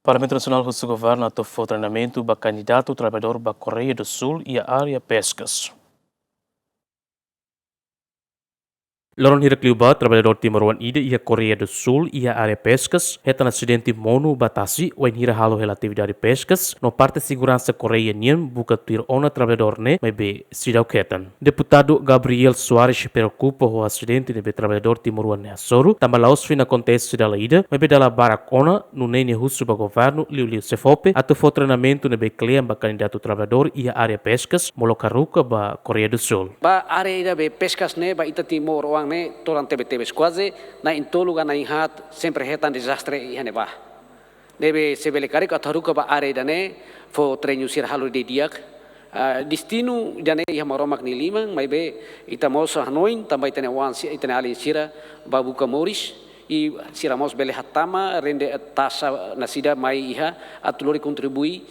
Parlamento Nacional do Governo atofou treinamento para candidato trabalhador da Coreia do Sul e a área pescas. Loron Hirakliuba, trabalhador Timuruan Ida e a Coreia do Sul e a área pescas, reta acidente mono batasi o em halo relatividade pescas, no parte segurança coreanian buka tuir ona trabalhador ne, mas be sidau ketan. Deputado Gabriel Soares preocupa o acidente de trabalhador Timuruan ne Soru, tambalaos fina acontece da ida, mas be dala barak ona, no nene russo ba governo, liu sefope, atofou treinamento ne be clean ba candidato trabalhador e a área pescas, molokaruka ba Coreia do Sul. Ba area be pescas ne ba ita timor wang ne toran tebe quase na intolu ga na inhat sempre hetan desastre ihane ba. Debe sebele kare ka tharuka ba area ne fo treinu sir halu de diak destino jane ia maromak ni limang mai be ita mosa hanoin tambay tene wan si itene alin sira babuka moris i siramos bele hatama rende tasa nasida mai iha atulori contribui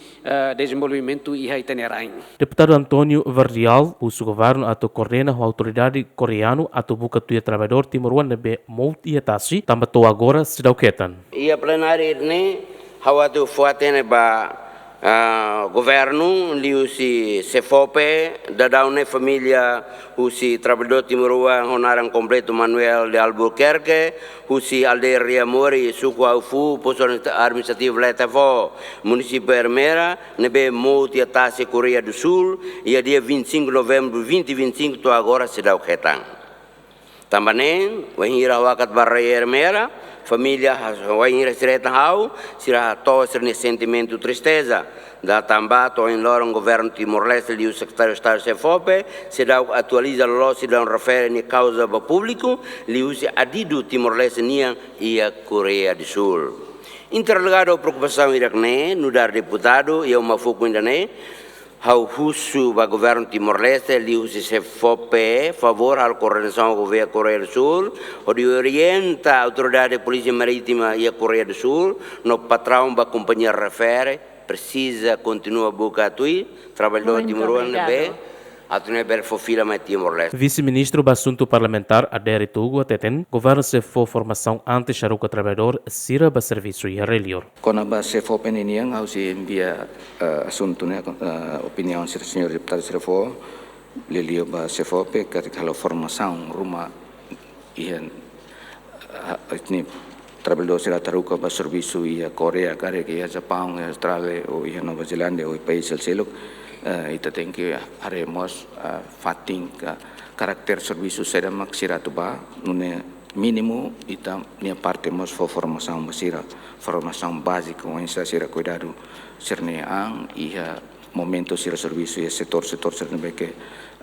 desenvolvimento iha itene rain. Deputado Antônio Verdial, o governo atau coordena a autoridade coreano atau buka tuia trabalhador timuruan nebe mout ia tasi tambato agora sidau ketan. Ia plenária ne hawatu fuatene ba governo liu si sefope dadaune família husi trabalhador timuruan honarang completo Manuel de Albuquerque husi aldeia Mori suku aufu poson administrativo letavo município Hermera nebe mouti atase Coreia do Sul ia dia 25 de novembro 2025 to agora se dá o ketang também wahira wakat barra Hermera família wainira sireta hau sira to sirne sentimento tristeza da tambato em lorong governo Timor-Leste e o secretário de Estado Sefope se dá atualiza lo se dá refere ni causa ba público liu se adido Timor-Leste nia e a Coreia do Sul interrogado preocupação irakne no dar deputado e uma foco ainda ne hau husu ba governo Timor-Leste liu se Sefope favor al coordenação governo Coreia do Sul o de orienta a autoridade de polícia marítima e a Coreia do Sul no patrão ba companhia refere precisa continua buka tui trabalhador Timuruan be atune ber fofila mai Timor-Leste. Vice-ministro do Assunto Parlamentar Adere Tugu Teten, governo se for formação antes charuca trabalhador sira ba serviço e relior. Kona ba se for peniniang au si envia assunto ne opinião sir senhor deputado sir for lelio ba se for pe kalau formação rumah ian ini trabalhador será taruca para serviço e a Coreia, cara que ia Japão, Austrália ou ia Nova Zelândia ou país selseluk, ita tem que haremos fating karakter serviço será maksira tu ba, nune mínimo ita nia parte mos for formação basira, formação básica ou insa sira cuidado serneang ia momento sira serviço e setor serne que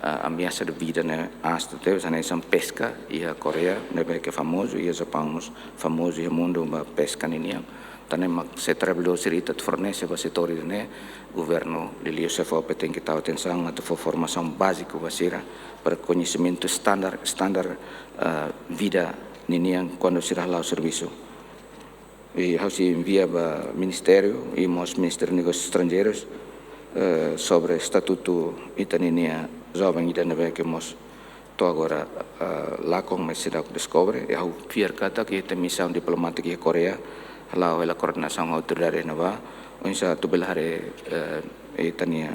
ameaça de vida né hasta teve essa pesca e a Coreia né que é famoso e o Japão famoso e o mundo uma pesca niam também se trabalhou serita de fornece para setor né governo de Liosefop tem que estar atenção a formação básica para conhecimento standar vida niam quando se lá o serviço e se envia para ministério e os ministérios de negócios estrangeiros sobre estatuto italiano jovem ida nebe que mos to agora lá com mas se dá descobre e ao fiar kata que tem missão diplomática em Coreia lá ela coordenação autoridade nova onde tu belare itania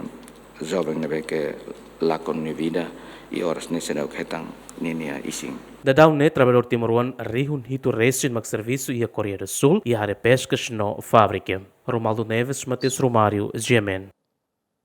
jovem nebe que lá com vida e horas nesse dá que tang ninia ising Dadau ne trabalhador timuruan rihun hitu resin mag serviço e a Coreia do Sul e a área pescas no fábrica. Romaldo Neves, Matheus Romário, GMN.